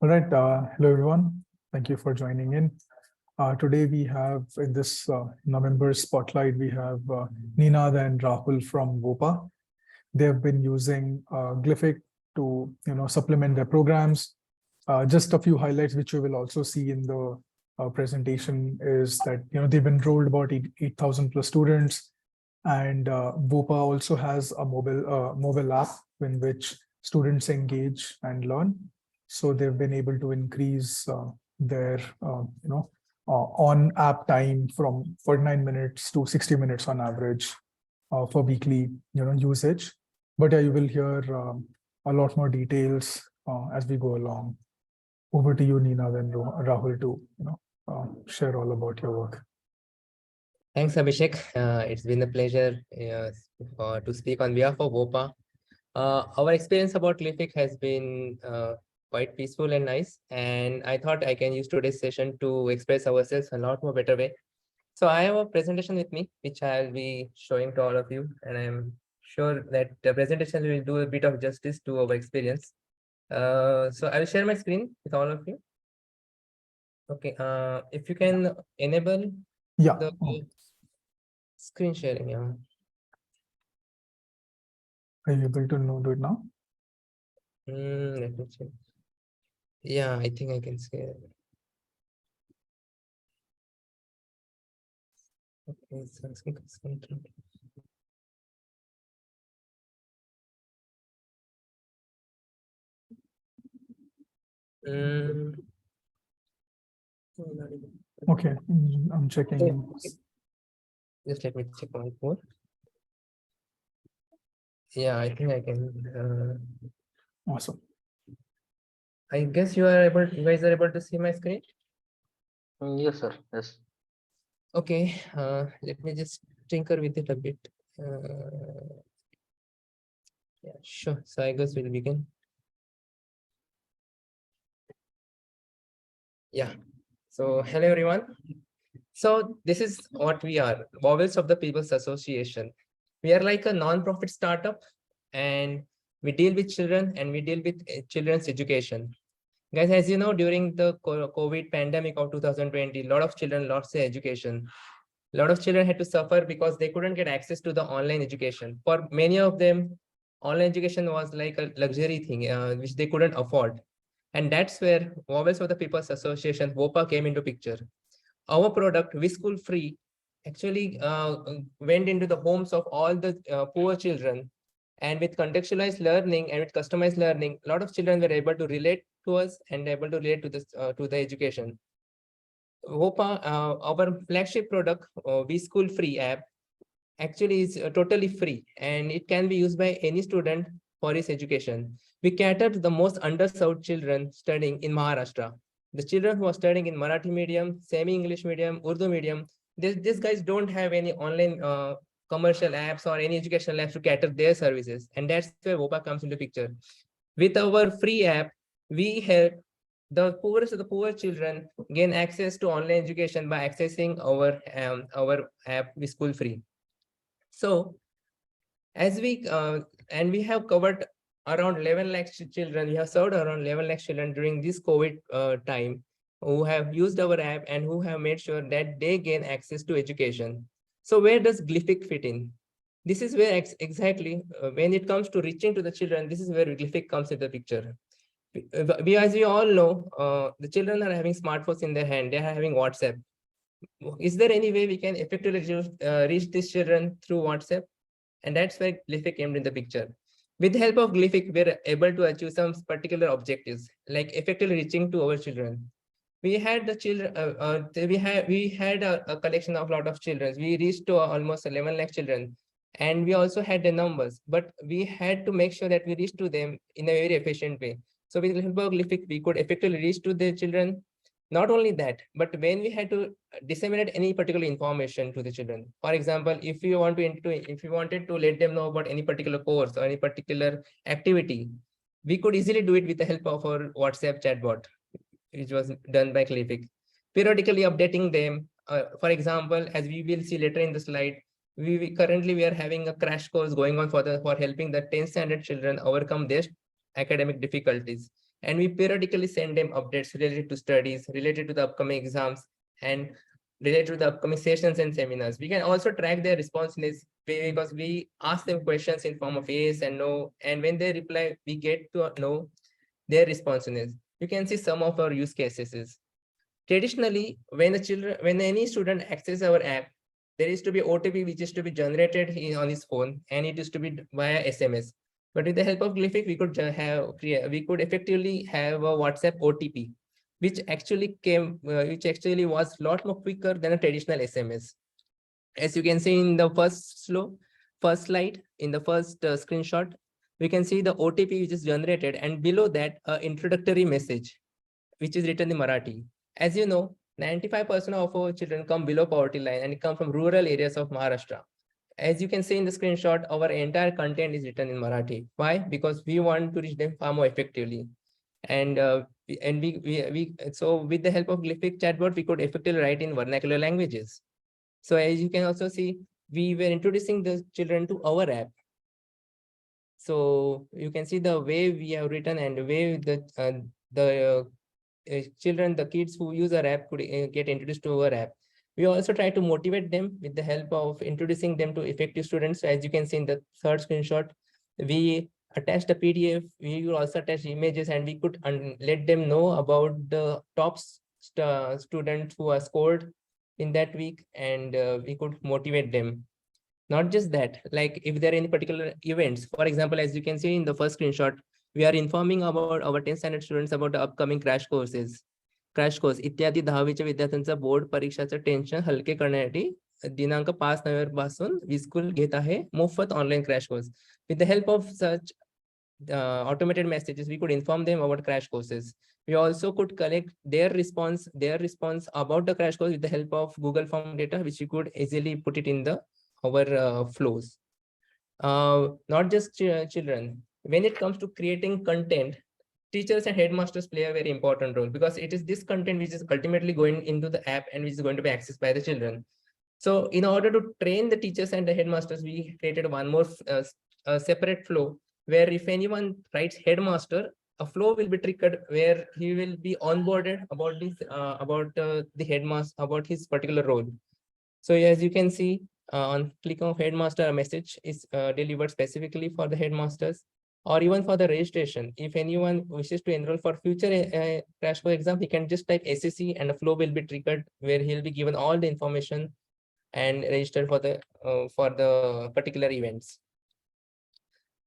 All right. Hello, everyone. Thank you for joining in. Today, we have in this November spotlight, we have Ninad and Rahul from VOPA. They have been using Glyphic to supplement their programs. Just a few highlights, which you will also see in the presentation, is that they've enrolled about 8,000 plus students, and VOPA also has a mobile app in which students engage and learn. So they've been able to increase their on app time from 49 minutes to 60 minutes on average for weekly usage. But yeah, you will hear a lot more details as we go along. Over to you, Nina, and Rahul, to share all about your work. Thanks, Abhishek. It's been a pleasure to speak on behalf of VOPA. Our experience about Glyphic has been quite peaceful and nice, and I thought I can use today's session to express ourselves a lot more better way. So I have a presentation with me, which I'll be showing to all of you, and I'm sure that the presentation will do a bit of justice to our experience. So I will share my screen with all of you. Okay, if you can enable the screen sharing. Yeah. Are you able to do it now? Let me check. Yeah, I think I can see it. Okay, so Okay, I'm checking. Okay. Just let me check one more. Yeah, I think I can. Awesome. I guess you guys are able to see my screen? Yes, sir. Yes. Okay, let me just tinker with it a bit. Yeah, sure. So I guess we'll begin. Yeah. So hello, everyone. So this is what we are, Vowels of the People's Association. We are like a non-profit startup, and we deal with children and we deal with children's education. Guys, as you know, during the COVID pandemic of 2020, a lot of children lost their education. A lot of children had to suffer because they couldn't get access to the online education. For many of them, online education was like a luxury thing, which they couldn't afford. And that's where Vowels of the People's Association, VOPA, came into picture. Our product, We School Free, actually went into the homes of all the poor children. And with contextualized learning and with customized learning, a lot of children were able to relate to us and able to relate to this to the education. VOPA, our flagship product, We School Free app, actually is totally free, and it can be used by any student for his education. We cater to the most underserved children studying in Maharashtra. The children who are studying in Marathi medium, semi-English medium, Urdu medium, these guys don't have any online commercial apps or any educational apps to cater their services. And that's where VOPA comes into picture. With our free app, we help the poorest of the poor children gain access to online education by accessing our app, We School Free. So as we and we have covered around 11 lakh children, we have served around 11 lakh children during this COVID time, who have used our app and who have made sure that they gain access to education. So where does Glyphic fit in? This is where exactly when it comes to reaching to the children, this is where Glyphic comes into the picture. As we all know, the children are having smartphones in their hand, they are having WhatsApp. Is there any way we can effectively reach these children through WhatsApp? And that's where Glyphic came in the picture. With the help of Glyphic, we're able to achieve some particular objectives, like effectively reaching to our children. We had the children, we had a collection of a lot of children. We reached to almost 11 lakh children, and we also had the numbers, but we had to make sure that we reach to them in a very efficient way. So with the help of Glyphic, we could effectively reach to the children. Not only that, but when we had to disseminate any particular information to the children, for example, if you wanted to let them know about any particular course or any particular activity, we could easily do it with the help of our WhatsApp chatbot, which was done by Glyphic, periodically updating them. For example, as we will see later in the slide, currently we are having a crash course going on for helping the 10th standard children overcome their academic difficulties. And we periodically send them updates related to studies, related to the upcoming exams, and related to the upcoming sessions and seminars. We can also track their responsiveness because we ask them questions in form of yes and no. And when they reply, we get to know their responsiveness. You can see some of our use cases. Traditionally, when any student access our app, there is to be OTP which is to be generated on his phone, and it is to be via SMS. But with the help of Glyphic, we could effectively have a WhatsApp OTP, which actually was a lot more quicker than a traditional SMS. As you can see in the first slide, in the first screenshot, we can see the OTP which is generated, and below that, introductory message, which is written in Marathi. As you know, 95% of our children come below poverty line and come from rural areas of Maharashtra. As you can see in the screenshot, our entire content is written in Marathi. Why? Because we want to reach them far more effectively. And so with the help of Glyphic chatbot, we could effectively write in vernacular languages. So as you can also see, we were introducing the children to our app. So you can see the way we have written and the way the kids who use our app could get introduced to our app. We also try to motivate them with the help of introducing them to effective students. So as you can see in the third screenshot, we attached the PDF. We will also attach images, and we could let them know about the top students who are scored in that week, and we could motivate them. Not just that, like if there are any particular events, for example, as you can see in the first screenshot, we are informing about our 10th standard students about the upcoming crash course इत्यादी 10वीच्या विद्यार्थ्यांचा board परीक्षाचं tension हलके करण्यासाठी दिनांक 5 नोव्हेंबर पासून विस्कूल घेत आहे मोफत online crash course. With the help of such automated messages, we could inform them about crash courses. We also could collect their response about the crash course with the help of Google Form data, which we could easily put it in our flows. Not just children. When it comes to creating content, teachers and headmasters play a very important role, because it is this content which is ultimately going into the app and which is going to be accessed by the children. So in order to train the teachers and the headmasters, we created one more separate flow, where if anyone writes headmaster, a flow will be triggered where he will be onboarded about this the headmaster, about his particular role. So as you can see, on click of headmaster, a message is delivered specifically for the headmasters, or even for the registration. If anyone wishes to enroll for future crash course exam, he can just type SSC and a flow will be triggered where he'll be given all the information and registered for the particular events.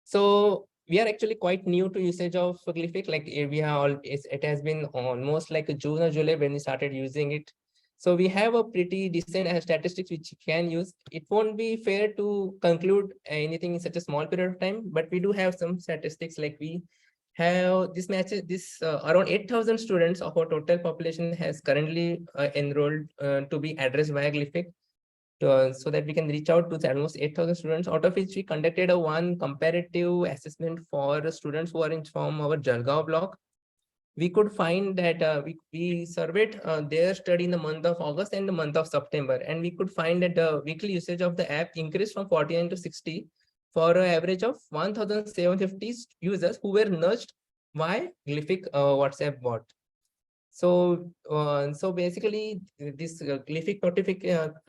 So we are actually quite new to usage of Glyphic. Like it has been almost like June or July when we started using it. So we have a pretty decent statistics which you can use. It won't be fair to conclude anything in such a small period of time, but we do have some statistics. Like we have around 8,000 students of our total population has currently enrolled to be addressed via Glyphic. So that we can reach out to almost 8,000 students, out of which we conducted one comparative assessment for students who are from our Jalgaon block. We could find that we surveyed their study in the month of August and the month of September, and we could find that the weekly usage of the app increased from 49 to 60 for an average of 1,750 users who were nudged by Glyphic WhatsApp bot. So basically, these Glyphic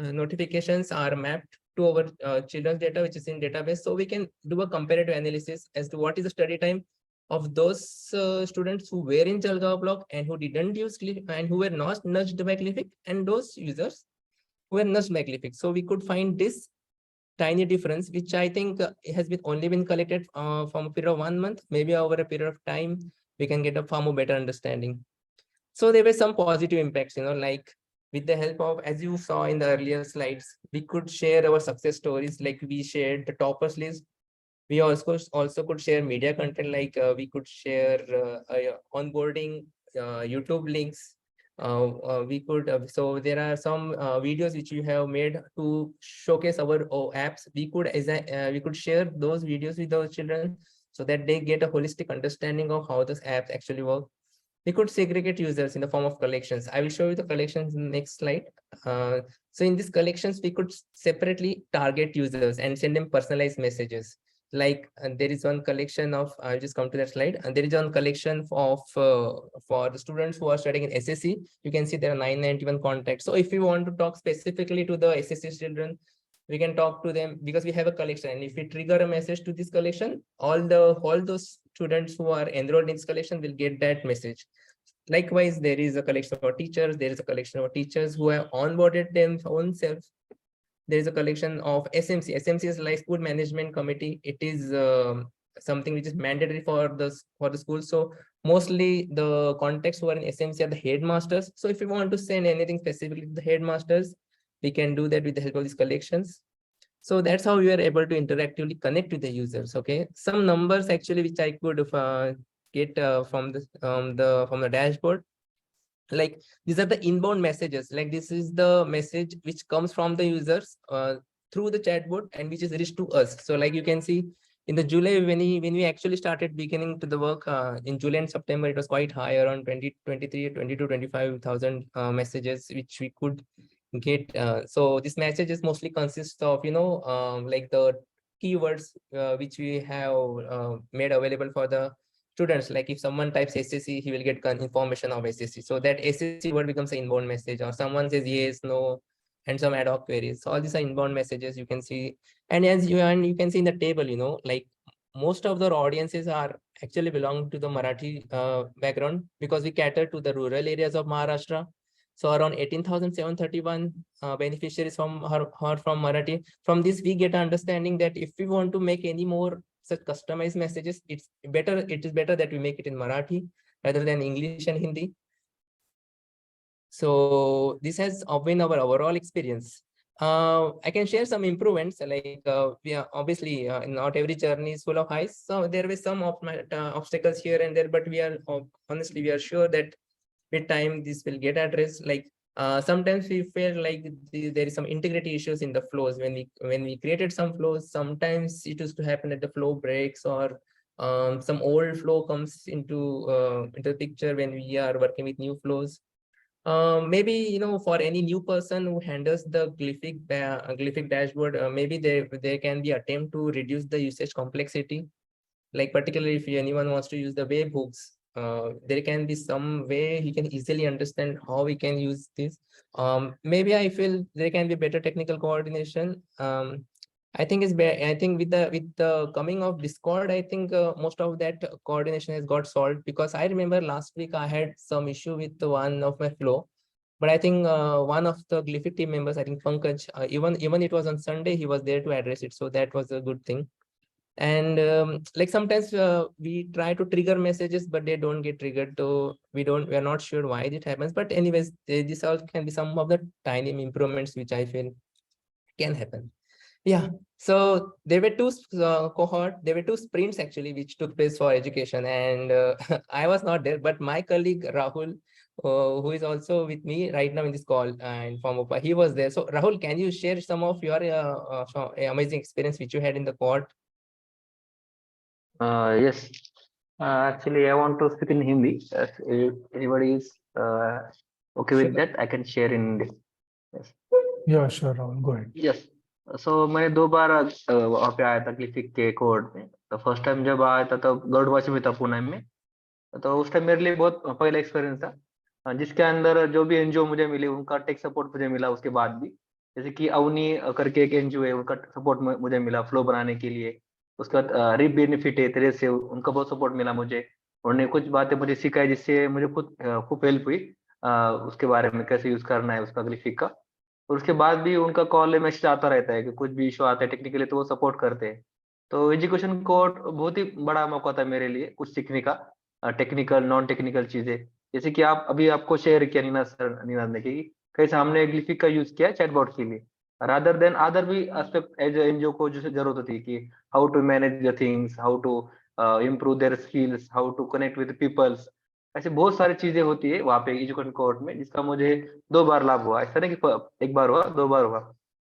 notifications are mapped to our children's data, which is in database. So we can do a comparative analysis as to what is the study time of those students who were in Jalgaon block and who didn't use Glyphic and who were not nudged by Glyphic, and those users who were nudged by Glyphic. So we could find this tiny difference, which I think has only been collected from a period of 1 month. Maybe over a period of time, we can get a far more better understanding. So there were some positive impacts, like with the help of, as you saw in the earlier slides, we could share our success stories. Like we shared the toppers list. We also could share media content, like we could share onboarding YouTube links. So there are some videos which you have made to showcase our apps. We could share those videos with our children so that they get a holistic understanding of how this apps actually work. We could segregate users in the form of collections. I will show you the collections in the next slide. So in these collections, we could separately target users and send them personalized messages. Like there is one collection of, I'll just come to that slide, and there is one collection of for the students who are studying in SSC. You can see there are 991 contacts. So if you want to talk specifically to the SSC children, we can talk to them because we have a collection, and if we trigger a message to this collection, all those students who are enrolled in this collection will get that message. Likewise, there is a collection for teachers. There is a collection of teachers who have onboarded them own self. There is a collection of SMC. SMC is Life School Management Committee. It is something which is mandatory for the school. So mostly the contacts who are in SMC are the headmasters. So if you want to send anything specifically to the headmasters, we can do that with the help of these collections. So that's how we are able to interactively connect with the users. Okay, some numbers actually which I could get from the dashboard. Like these are the inbound messages. Like this is the message which comes from the users through the chatbot and which is reached to us. So like you can see in the July, when we actually started beginning to the work in July and September, it was quite high, around 25,000 messages which we could get. So this messages mostly consists of like the keywords which we have made available for the students. Like if someone types SSC, he will get information of SSC. So that SSC word becomes an inbound message, or someone says yes, no, and some ad hoc queries. So all these are inbound messages you can see. And you can see in the table, like most of the audiences are actually belong to the Marathi background, because we cater to the rural areas of Maharashtra. So around 18,731 beneficiaries are from Marathi. From this, we get understanding that if we want to make any more such customized messages, it is better that we make it in Marathi rather than English and Hindi. So this has been our overall experience. I can share some improvements. Like we are obviously not every journey is full of highs. So there were some obstacles here and there, but we are honestly we are sure that with time this will get addressed. Like sometimes we feel like there is some integrity issues in the flows when we created some flows. Sometimes it used to happen that the flow breaks, or some old flow comes into the picture when we are working with new flows. Maybe for any new person who handles the glyphic dashboard, maybe there can be attempt to reduce the usage complexity. Like particularly if anyone wants to use the webhooks, there can be some way he can easily understand how we can use this. Maybe I feel there can be better technical coordination. I think with the coming of Discord, I think most of that coordination has got solved, because I remember last week I had some issue with one of my flow. But I think one of the Glyphic team members, I think Pankaj, even it was on Sunday, he was there to address it. So that was a good thing. And like sometimes we try to trigger messages, but they don't get triggered. So we're not sure why it happens. But anyways, this all can be some of the tiny improvements which I feel can happen. Yeah. So there were two there were two sprints actually which took place for education, and I was not there, but my colleague Rahul, who is also with me right now in this call and from VOPA, he was there. So Rahul, can you share some of your amazing experience which you had in the court? Yes. Actually, I want to speak in Hindi. If anybody is okay with Sure. that, I can share in Hindi. Yes. Yeah, sure, Rahul, go ahead. Yes. So मैंने दो बार वहाँ पे आया था ग्लिफिक के court में. तो first time जब आया था तो गरुड़ वॉच में था पुणे में. तो उस टाइम मेरे लिए बहुत पहला एक्सपीरियंस था, जिसके अंदर जो भी एनजीओ मुझे मिले उनका टेक सपोर्ट मुझे मिला. उसके बाद भी जैसे कि अवनी करके एक एनजीओ है, उनका सपोर्ट मुझे मिला फ्लो बनाने के लिए. उसके बाद रिप बेनिफिट है तेरे से, उनका बहुत सपोर्ट मिला मुझे. उन्होंने कुछ बातें मुझे सिखाई जिससे मुझे खूब हेल्प हुई उसके बारे में कैसे यूज करना है उसका ग्लिफिक का. और उसके बाद भी उनका कॉल मैसेज आता रहता है कि कुछ भी इशू आता है टेक्निकली तो वो सपोर्ट करते हैं. तो एजुकेशन कोर्ट बहुत ही बड़ा मौका था मेरे लिए कुछ सीखने का, टेक्निकल नॉन टेक्निकल चीजें. जैसे कि आपको शेयर किया नीनाद ने कि कैसे हमने ग्लिफिक का यूज किया चैटबॉट के लिए, रादर देन अदर भी एस्पेक्ट एज एनजीओ को जो जरूरत होती है कि how to manage the things, how to improve their skills, how to connect with peoples. ऐसे बहुत सारी चीजें होती है वहाँ पे एजुकेशन कोर्ट में, जिसका मुझे 2 बार लाभ हुआ. ऐसा नहीं कि एक बार हुआ 2 बार हुआ.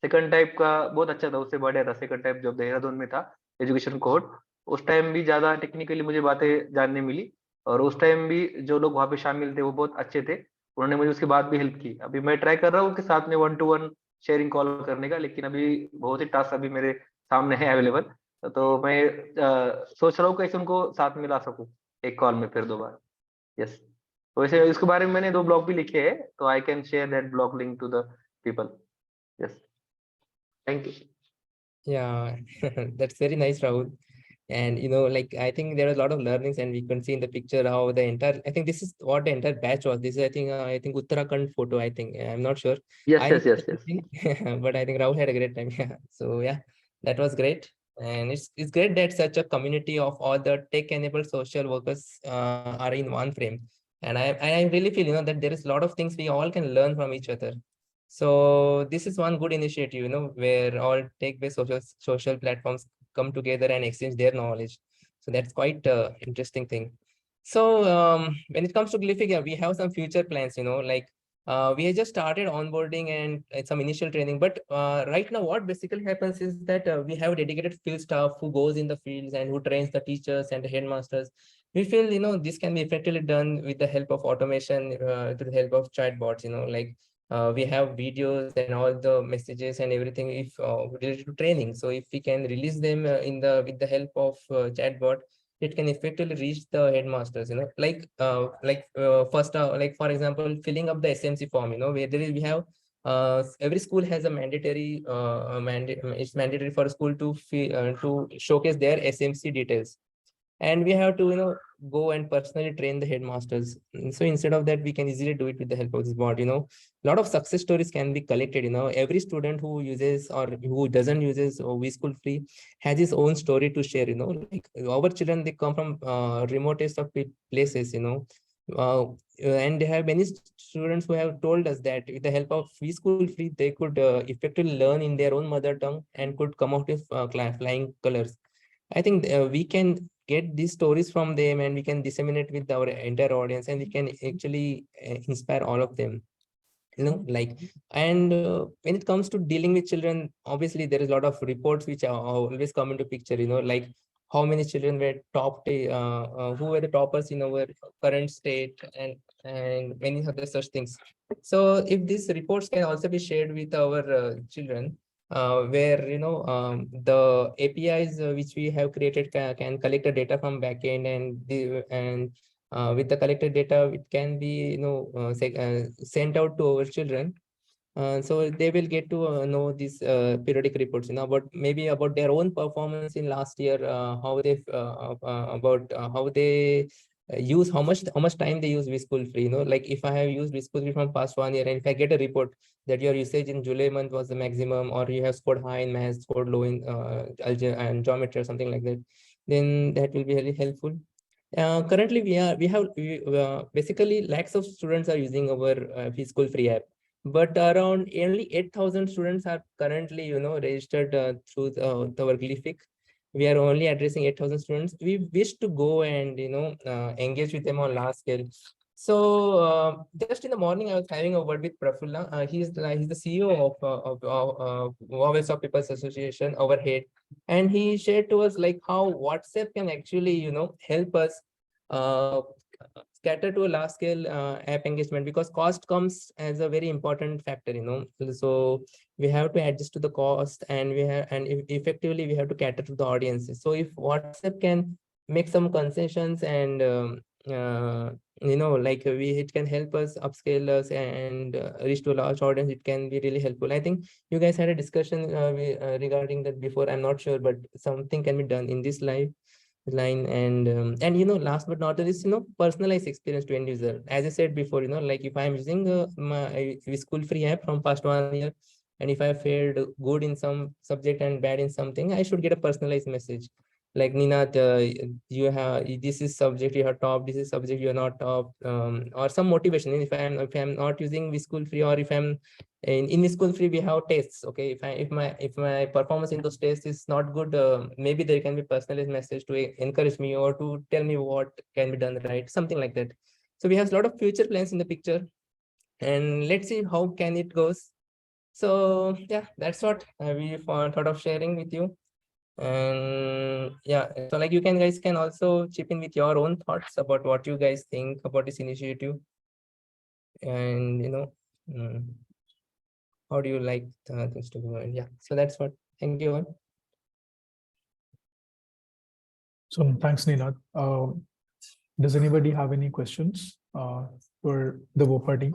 सेकंड टाइप का बहुत अच्छा था, उससे बढ़िया था. सेकंड टाइप जब देहरादून में था एजुकेशन कोर्ट, उस टाइम भी ज्यादा टेक्निकली मुझे बातें जानने मिली. और उस टाइम भी जो लोग वहाँ पे शामिल थे वो बहुत अच्छे थे, उन्होंने मुझे उसके बाद भी हेल्प की. अभी मैं ट्राई कर रहा हूँ कि साथ में 1-to-1 शेयरिंग कॉल करने का, लेकिन अभी बहुत ही टास्क अभी मेरे सामने है अवेलेबल. तो मैं सोच रहा हूँ कैसे उनको साथ मिला सकूं एक कॉल में फिर दोबारा। यस, तो वैसे इसके बारे में मैंने 2 ब्लॉग भी लिखे हैं, तो I can share that blog link to the people. Yes, thank you. Yeah, that's very nice, Rahul. And like I think there are a lot of learnings, and we can see in the picture how the entire. I think this is what the entire batch was. This is I think Uttarakhand photo. I think I'm not sure. Yes, I yes, yes, yes. but I think Rahul had a great time. Yeah. So yeah, that was great, and it's great that such a community of all the tech-enabled social workers are in one frame. And I really feel that there is a lot of things we all can learn from each other. So this is one good initiative, where all tech-based social platforms come together and exchange their knowledge. So that's quite interesting thing. So when it comes to Glyphic, yeah, we have some future plans, like we have just started onboarding and some initial training. But right now, what basically happens is that we have dedicated field staff who goes in the fields and who trains the teachers and the headmasters. We feel, this can be effectively done with the help of automation, to the help of chatbots, like we have videos and all the messages and everything if related to training. So if we can release them with the help of chatbot, it can effectively reach the headmasters, first like for example filling up the SMC form, where we have every school has a mandatory it's mandatory for a school to showcase their SMC details, and we have to go and personally train the headmasters. So instead of that, we can easily do it with the help of this bot. A lot of success stories can be collected. Every student who uses or who doesn't uses vSchool free has his own story to share. Like our children, they come from remotest of places, uh, and they have many students who have told us that with the help of vSchool free, they could effectively learn in their own mother tongue and could come out with flying colors. I think we can get these stories from them, and we can disseminate with our entire audience, and we can actually inspire all of them. Like, and when it comes to dealing with children, obviously there is a lot of reports which are always come into picture. Like how many children were who were the toppers in our current state, and many other such things. So if these reports can also be shared with our children, where the APIs which we have created can collect the data from backend, and with the collected data, it can be sent out to our children. So they will get to know these periodic reports, about maybe about their own performance in last year, how they about how they use how much time they use vSchool free. Like if I have used vSchool free from past 1 year, and if I get a report that your usage in July month was the maximum, or you have scored high in math, scored low in algebra and geometry or something like that, then that will be really helpful. Currently, basically lakhs of students are using our vSchool free app, but around only 8,000 students are currently, registered through our Glyphic. We are only addressing 8,000 students. We wish to go and engage with them on large scale. So just in the morning, I was having a word with Prafulla. He's the CEO of Vowels of People's Association, our head, and he shared to us like how WhatsApp can actually help us uh, scatter to a large scale app engagement, because cost comes as a very important factor. So we have to adjust to the cost, and effectively we have to cater to the audiences. So if WhatsApp can make some concessions, and like it can help us upscale us and reach to a large audience, it can be really helpful. I think you guys had a discussion regarding that before. I'm not sure, but something can be done in this live line. And last but not least, personalized experience to end user. As I said before, like if I'm using my school free app from past 1 year, and if I failed good in some subject and bad in something, I should get a personalized message like, Nina, you have this is subject you have top, this is subject you're not top, or some motivation. If I'm not using vSchool free, or if I'm in vSchool free, we have tests. Okay, if my performance in those tests is not good, maybe there can be personalized message to encourage me, or to tell me what can be done right, something like that. So we have a lot of future plans in the picture, and let's see how can it goes. So yeah, that's what we thought of sharing with you. And yeah, so like you guys can also chip in with your own thoughts about what you guys think about this initiative, and mm, how do you like things to go. And yeah, so that's what. Thank you all. So thanks, Nina. Does anybody have any questions for the VOPA team?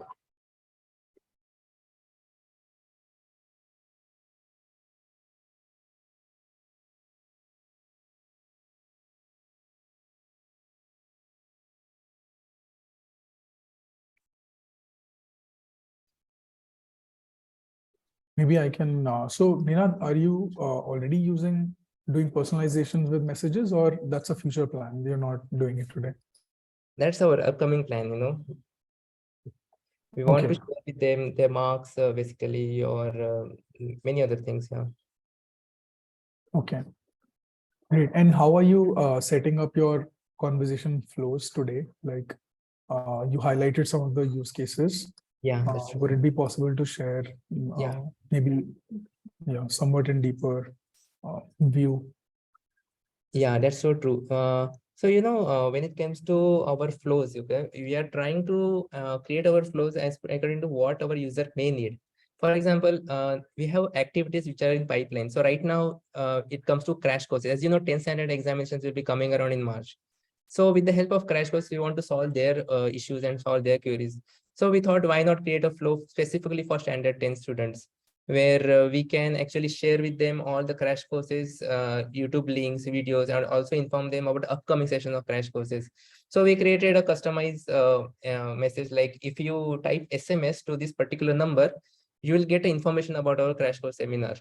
Maybe I can. So, Nina, are you already doing personalizations with messages, or that's a future plan? You're not doing it today. That's our upcoming plan, We want to Okay. share with them their marks, basically, or many other things. Yeah. Okay. Great. And how are you setting up your conversation flows today? Like you highlighted some of the use cases. Yeah, that's Would true. it be possible to share Yeah. maybe somewhat in deeper view? Yeah, that's so true. So, when it comes to our flows, okay, we are trying to create our flows as according to what our user may need. For example, we have activities which are in pipeline. So right now, it comes to crash courses. As you know, 10th standard examinations will be coming around in March. So with the help of crash course, we want to solve their issues and solve their queries. So we thought, why not create a flow specifically for standard 10 students, where we can actually share with them all the crash courses, YouTube links, videos, and also inform them about the upcoming session of crash courses. So we created a customized message, like if you type SMS to this particular number, you will get information about our crash course seminar.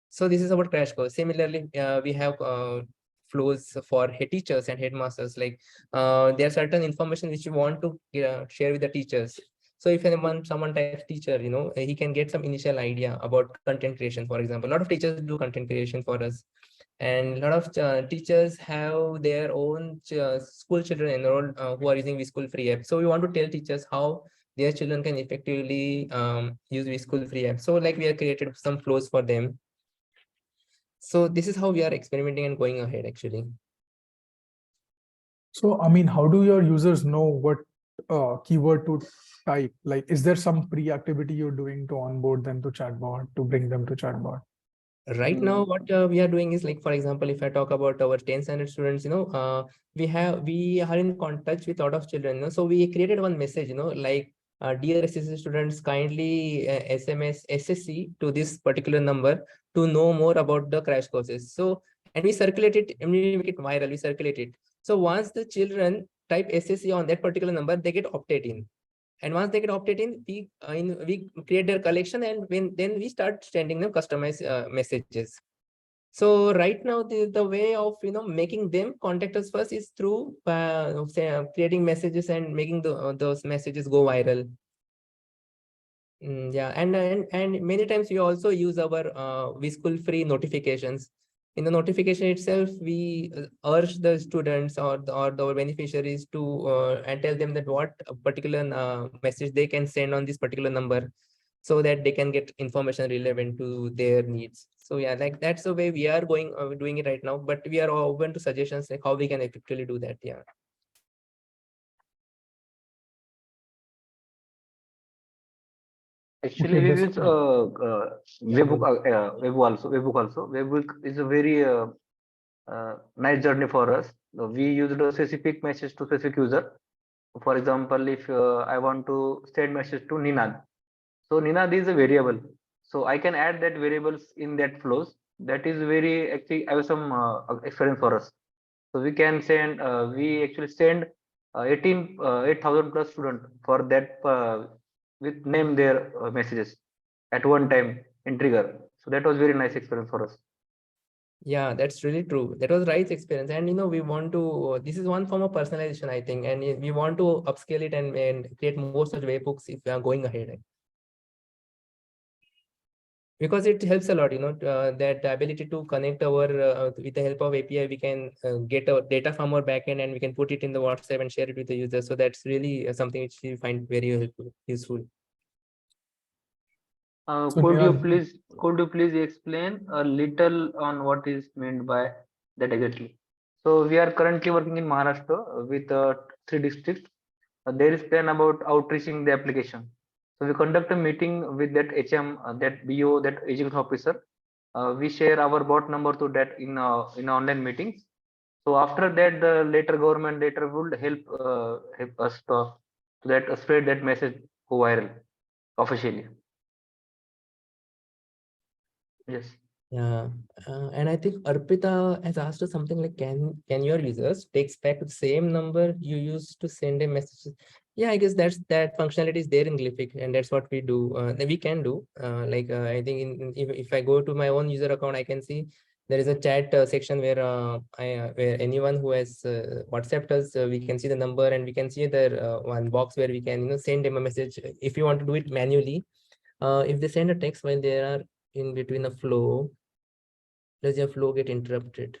So this is about crash course. Similarly, we have flows for head teachers and headmasters. Like there are certain information which you want to share with the teachers. So if someone types teacher, he can get some initial idea about content creation. For example, a lot of teachers do content creation for us, and a lot of teachers have their own school children enrolled who are using vSchool free app. So we want to tell teachers how their children can effectively use vSchool free app. So like we have created some flows for them. So this is how we are experimenting and going ahead, actually. So, I mean, how do your users know what keyword to type? Like, is there some pre-activity you're doing to onboard them to chatbot, to bring them to chatbot? Right now, what we are doing is, like, for example, if I talk about our 10th standard students, we are in contact with a lot of children. So we created one message, like, dear SSC students, kindly SMS SSC to this particular number to know more about the crash courses. So, and we circulate it, and we make it viral, we circulate it. So once the children type SSC on that particular number, they get opted in. And once they get opted in, we create their collection, and then we start sending them customized messages. So right now, the way of making them contact us first is through creating messages and making those messages go viral. Yeah, and many times we also use our vSchool free notifications. In the notification itself, we urge the students or the beneficiaries to and tell them that what particular message they can send on this particular number, so that they can get information relevant to their needs. So yeah, like that's the way we are doing it right now. But we are open to suggestions like how we can effectively do that. Yeah. Actually, Okay, we this use webbook, webbook also. Webbook is a very nice journey for us. We use a specific message to specific user. For example, if I want to send message to Ninad, so Ninad is a variable, so I can add that variables in that flows. That is very actually I have some experience for us. So we can send, we actually send 8,000 plus student for that with name their messages at one time in trigger. So that was very nice experience for us. Yeah, that's really true. That was Rice's experience. And we want to, this is one form of personalization, I think, and we want to upscale it and create more such webhooks if we are going ahead. Because it helps a lot, that ability to connect our, with the help of API, we can get our data from our backend and we can put it in the WhatsApp and share it with the user. So that's really something which we find very helpful, useful. So Could you please explain a little on what is meant by that exactly? So we are currently working in Maharashtra with 3 districts. There is plan about outreaching the application. So we conduct a meeting with that HM, that BO, that agent officer. We share our bot number to that in online meetings. So after that, the later government later would help us to that spread that message go viral officially. Yes. Yeah, and I think Arpita has asked us something like, can your users take back the same number you used to send a message? Yeah, I guess that functionality is there in Glyphic, and that's what we do. That we can do. I think if I go to my own user account, I can see there is a chat section where where anyone who has WhatsApped us, we can see the number, and we can see the one box where we can send them a message if you want to do it manually. If they send a text while they are in between a flow, does your flow get interrupted?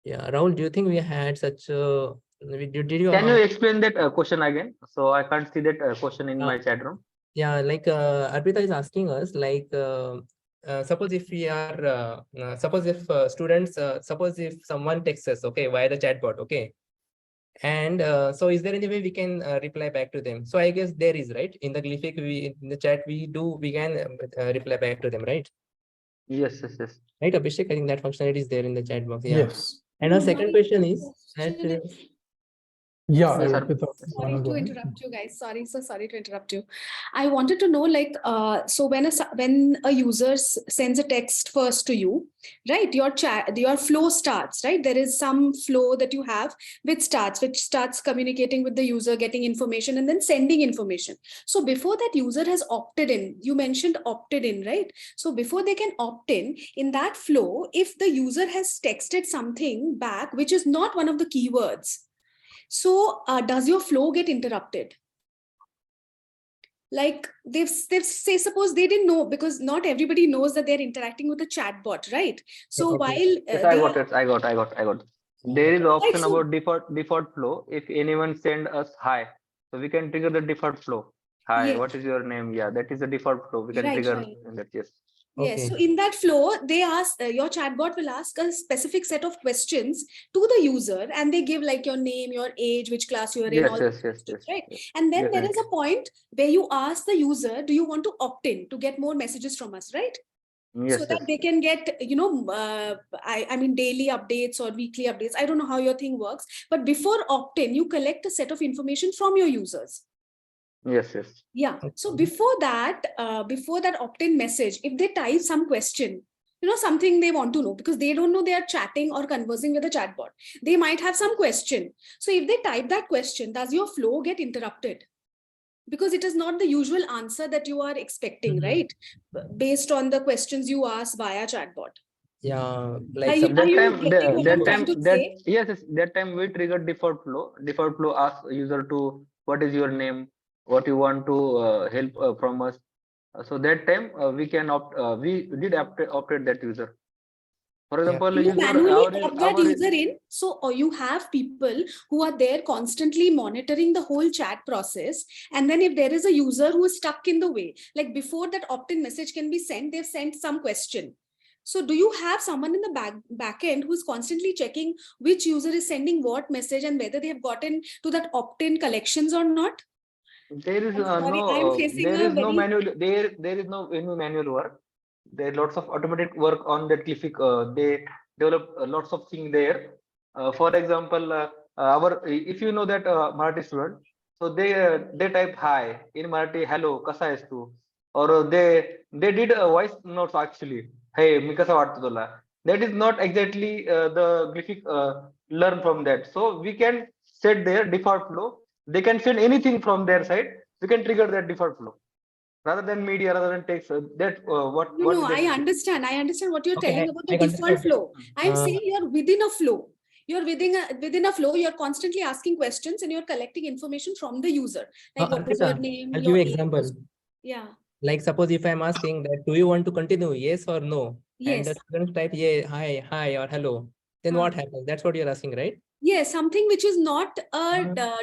Yeah, Rahul, do you think we had such a did you Can you explain that question again? So I can't see that question in my chat room. yeah, like Arpita is asking us, like suppose if we are suppose if students suppose if someone texts us, okay, via the chatbot, okay, and so is there any way we can reply back to them? So I guess there is, right? In the Glyphic, we in the chat we can reply back to them, right? Yes, yes, yes. Right, Abhishek, I think that functionality is there in the chat box. Yeah. Yes. And our second question is that Yeah, Yes, sir. Arpita, you Sorry wanna to go ahead? interrupt you guys. Sorry to interrupt you. I wanted to know, like, so when a user sends a text first to you, right? Your flow starts, right? There is some flow that you have which starts communicating with the user, getting information, and then sending information. So before that user has opted in, you mentioned opted in, right? So before they can opt in that flow, if the user has texted something back which is not one of the keywords, so does your flow get interrupted? Like they've say, suppose they didn't know, because not everybody knows that they're interacting with a chatbot, right? So okay. while Yes, I got it. I got. There is option so- about default flow. If anyone send us hi, so we can trigger the default flow. Hi, yes, what is your name? Yeah, that is the default flow. We can right, trigger right. in that. Yes. Yes. Okay. So in that flow, they ask your chatbot will ask a specific set of questions to the user, and they give like your name, your age, which class you are in, Yes, all yes, these yes, questions, yes, right? yes. And then Yes, there yes. is a point where you ask the user, do you want to opt in to get more messages from us, right? So Yes, that yes. they can get, I mean, daily updates or weekly updates. I don't know how your thing works, but before opt-in, you collect a set of information from your users. Yes, yes. Yeah. Okay. So before that opt-in message, if they type some question, something they want to know, because they don't know they are chatting or conversing with a chatbot, they might have some question. So if they type that question, does your flow get interrupted? Because it is not the usual answer that you are expecting, right? Based on the questions you ask via chatbot. Yeah, Are like you, some are That you time, getting what I'm that trying time, to that say? yes, yes, that time we triggered default flow. Default flow asks user to what is your name, what you want to help from us. So that time we can we did operate that user. For yeah. example, You user manually opt that user in. So or you have people who are there constantly monitoring the whole chat process. And then if there is a user who is stuck in the way, like before that opt-in message can be sent, they've sent some question. So do you have someone in the back end who's constantly checking which user is sending what message and whether they have gotten to that opt-in collections or not? there is I'm sorry, I'm facing there a is no very... manual there is no any manual work. There are lots of automated work on that Glyphic. They develop lots of things there. For example, our if you know that Marathi student, so they type hi in Marathi, hello, kasa आहेस तू? Or they did a voice notes actually. Hey, मी कसा वाटतो तुला? That is not exactly the Glyphic learn from that. So we can set their default flow. They can send anything from their side. We can trigger that default flow rather than media, rather than text. That what No, is that? I understand what you're Okay, telling about the I default understand. flow. I'm Uh, saying you're within a flow. You're within a flow. You're constantly asking questions and you're collecting information from the user. Like what is your Arpita, name, I'll give your you age. example. Yeah. Like suppose if I'm asking that, do you want to continue? Yes or no? And the Yes. students type, yeah, hi, or hello. Then what happens? That's what you're asking, right? Yes, something which is not a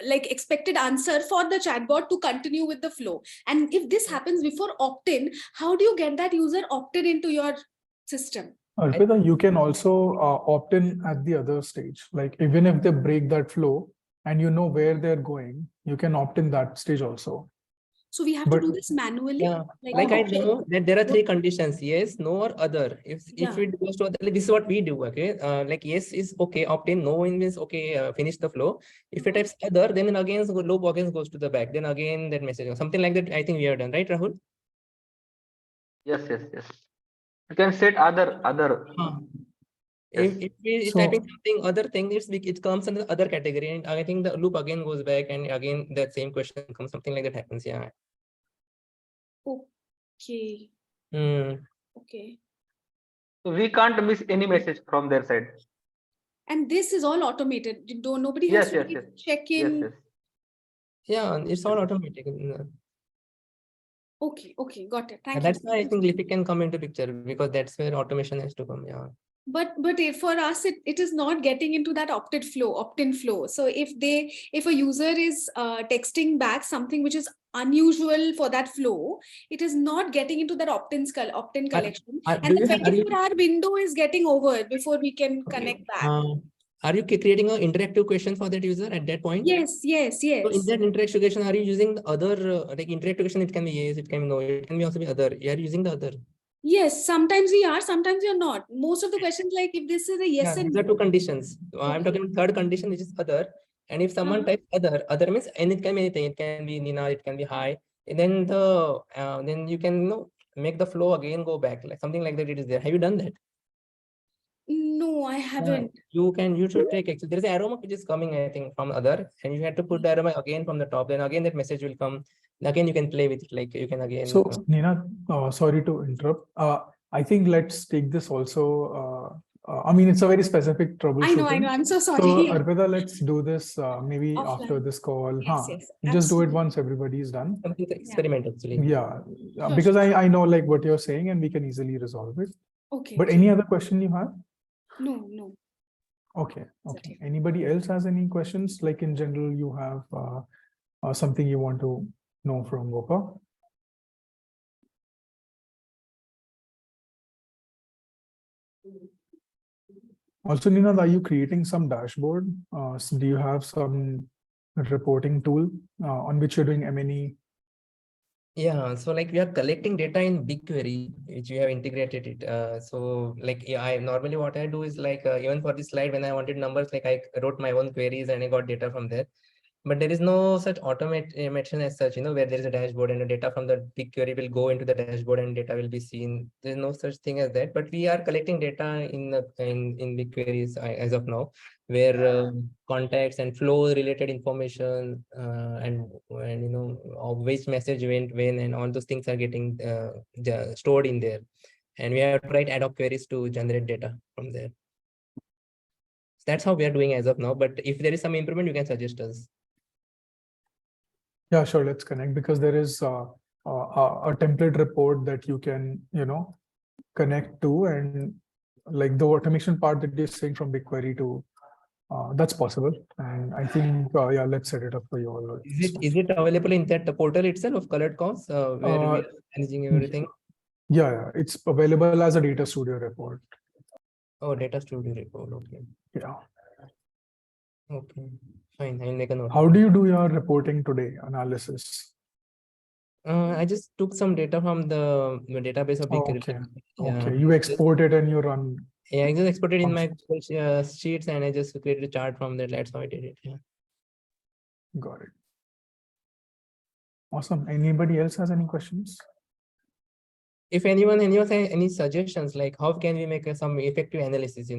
like expected answer for the chatbot to continue with the flow. And if this happens before opt-in, how do you get that user opted into your system? Arpita, you can also opt in at the other stage. Like even if they break that flow and you know where they're going, you can opt in that stage also. So we have to But- do this manually. Yeah, like I okay. know that there are three conditions: yes, no, or other. If Yeah. it goes to other, like, this is what we do. Okay, like yes is okay, opt-in. No means okay, finish the flow. If it types other, then again loop again goes to the back. Then again that message, something like that. I think we have done, right, Rahul? Yes, yes, yes. You can set other. Yes. If we is So- typing something other thing, it comes under the other category, and I think the loop again goes back, and again that same question comes. Something like that happens. Yeah. Okay. Hmm. Okay. So we can't miss any message from their side. And this is all automated. You don't, nobody Yes, has to yes, really yes. check Yes, in. yes. Yeah, it's all automatic. Okay. Okay. Got it. Thank And you. that's why I think Lipi can come into picture, because that's where automation has to come. Yeah. But for us, it is not getting into that opt-in flow. So if a user is texting back something which is unusual for that flow, it is not getting into that opt-in collection. do And the you have- are you- 24-hour window is getting over before we can connect back. Are you creating an interactive question for that user at that point? Yes, yes, So in yes. that interactive question, are you using the other like interactive question? It can be yes, it can be no, it can be also be other. You are using the other. Yes, sometimes we are, sometimes we are not. Most of the questions, like if this is a yes Yeah, and these are no. two conditions. I'm talking about third condition, which is other. And if someone types other means, and it can be anything. It can be Nina, it can be hi. And then then you can make the flow again go back, like something like that. It is there. Have you done that? No, I haven't. You should take actually. There is an arrow mark which is coming, I think, from other, and you have to put the arrow mark again from the top. Then again that message will come. Again you can play with it, like you can again. So Nina, sorry to interrupt. I think let's take this also. I mean, it's a very specific troubleshooting. I know. I'm so sorry. So Arpita, let's do this maybe Offline. after this call. Yes, yes, You just do it absolutely. once everybody is done. something to experiment actually. Yeah, Sure, because I know like what you're saying and we can easily resolve it. Okay. But any other question you have? No. Okay. okay. Anybody else has any questions? Like in general, you have something you want to know from VOPA? Also, Nina, are you creating some dashboard? Do you have some reporting tool on which you're doing M&E? Yeah, so like we are collecting data in BigQuery, which we have integrated it. So like I normally what I do is like even for this slide, when I wanted numbers, like I wrote my own queries and I got data from there. But there is no such automation as such, where there is a dashboard and the data from the BigQuery will go into the dashboard and data will be seen. There's no such thing as that. But we are collecting data in BigQueries as of now, where context and flow related information and of which message went when, and all those things are getting stored in there. And we have to write ad hoc queries to generate data from there. That's how we are doing as of now. But if there is some improvement, you can suggest us. Yeah, sure. Let's connect because there is a template report that you can, connect to, and like the automation part that you're saying from BigQuery to, that's possible. And I think, yeah, let's set it up for you all. Is it available in that portal itself of Colored Cons where we are managing everything? Yeah, it's available as a Data Studio report. Oh, Data Studio report. Okay. Yeah. Okay. Fine. I'll make a note. How do you do your reporting today, analysis? I just took some data from the database of BigQuery. Okay. Yeah. Okay. You export it and you run. Yeah, I just exported in my function. sheets and I just created a chart from that. That's how I did it. Yeah. Got it. Awesome. Anybody else has any questions? If anyone has any suggestions, like how can we make some effective analysis,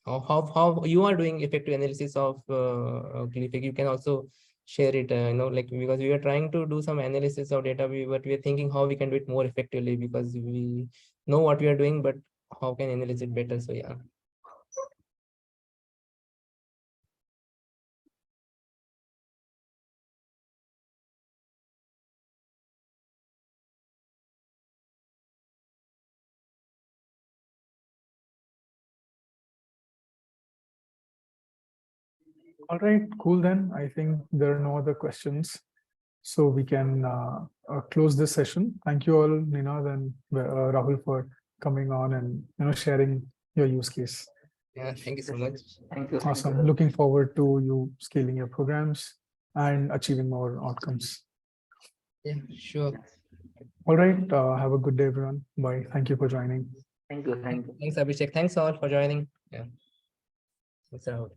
or how you are doing effective analysis of Glyphic, you can also share it, like because we are trying to do some analysis of data, but we are thinking how we can do it more effectively because we know what we are doing, but how can analyze it better? So yeah. All right, cool then. I think there are no other questions. So we can close this session. Thank you all, Ninad and Rahul, for coming on and sharing your use case. Yeah, thank you so much. Thank you. Awesome. Looking forward to you scaling your programs and achieving more outcomes. Yeah, sure. All right. Have a good day, everyone. Bye. Thank you for joining. Thank you. Thank you. Thanks, Abhishek. Thanks all for joining. Yeah. Thanks, Rahul.